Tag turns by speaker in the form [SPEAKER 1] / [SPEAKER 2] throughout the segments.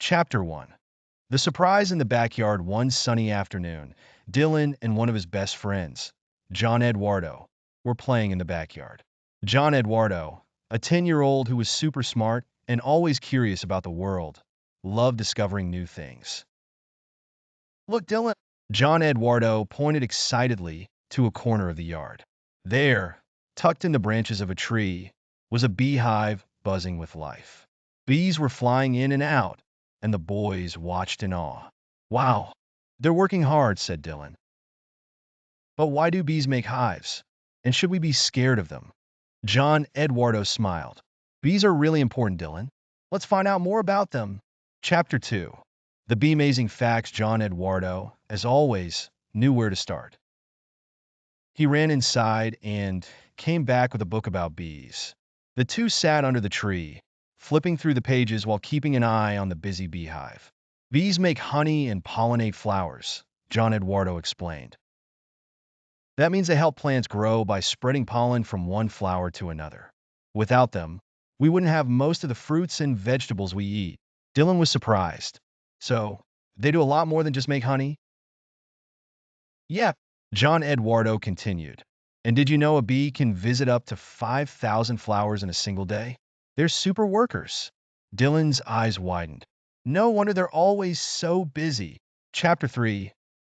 [SPEAKER 1] Chapter 1. The surprise in the backyard. One sunny afternoon, Dylan and one of his best friends, John Eduardo, were playing in the backyard. John Eduardo, a 10-year-old who was super smart and always curious about the world, loved discovering new things. Look, Dylan! John Eduardo pointed excitedly to a corner of the yard. There, tucked in the branches of a tree, was a beehive buzzing with life. Bees were flying in and out, and the boys watched in awe. Wow, they're working hard, said Dylan. But why do bees make hives? And should we be scared of them? John Eduardo smiled. Bees are really important, Dylan. Let's find out more about them. Chapter 2. The Bee Amazing Facts. John Eduardo, as always, knew where to start. He ran inside and came back with a book about bees. The two sat under the tree, flipping through the pages while keeping an eye on the busy beehive. Bees make honey and pollinate flowers, John Eduardo explained. That means they help plants grow by spreading pollen from one flower to another. Without them, we wouldn't have most of the fruits and vegetables we eat. Dylan was surprised. So, they do a lot more than just make honey? Yeah, John Eduardo continued. And did you know a bee can visit up to 5,000 flowers in a single day? They're super workers. Dylan's eyes widened. No wonder they're always so busy. Chapter 3.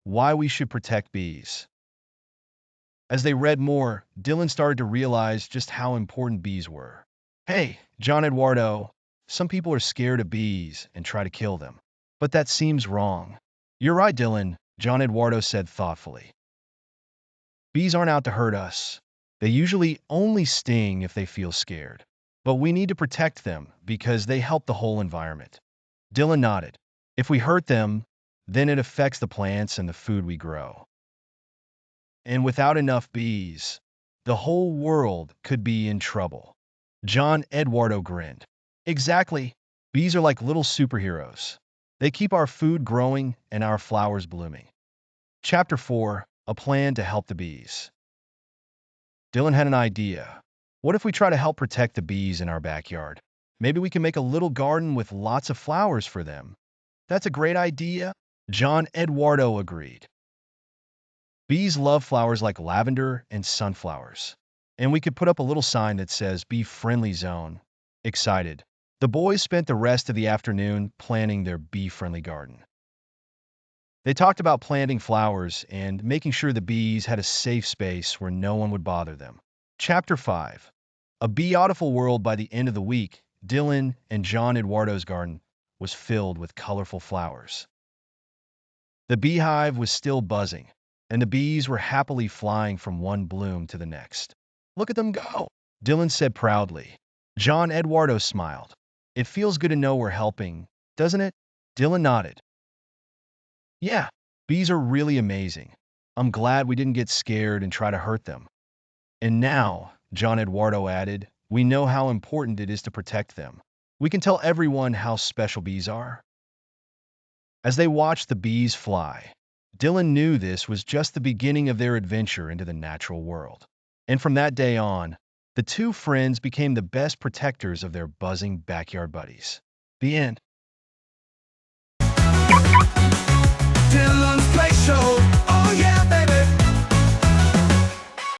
[SPEAKER 1] Why we should protect bees. As they read more, Dylan started to realize just how important bees were. Hey, John Eduardo, some people are scared of bees and try to kill them. But that seems wrong. You're right, Dylan, John Eduardo said thoughtfully. Bees aren't out to hurt us. They usually only sting if they feel scared. But we need to protect them because they help the whole environment. Dylan nodded. If we hurt them, then it affects the plants and the food we grow. And without enough bees, the whole world could be in trouble. John Eduardo grinned. Exactly. Bees are like little superheroes. They keep our food growing and our flowers blooming. Chapter 4. A plan to help the bees. Dylan had an idea. What if we try to help protect the bees in our backyard? Maybe we can make a little garden with lots of flowers for them. That's a great idea, John Eduardo agreed. Bees love flowers like lavender and sunflowers. And we could put up a little sign that says Bee-Friendly Zone. Excited, the boys spent the rest of the afternoon planning their bee-friendly garden. They talked about planting flowers and making sure the bees had a safe space where no one would bother them. Chapter 5. A Beautiful World. By the end of the week, Dylan and John Eduardo's garden was filled with colorful flowers. The beehive was still buzzing, and the bees were happily flying from one bloom to the next. Look at them go, Dylan said proudly. John Eduardo smiled. It feels good to know we're helping, doesn't it? Dylan nodded. Yeah, bees are really amazing. I'm glad we didn't get scared and try to hurt them. And now, John Eduardo added, we know how important it is to protect them. We can tell everyone how special bees are. As they watched the bees fly, Dylan knew this was just the beginning of their adventure into the natural world. And from that day on, the two friends became the best protectors of their buzzing backyard buddies. The end.
[SPEAKER 2] Dylan's Play Show. Oh yeah,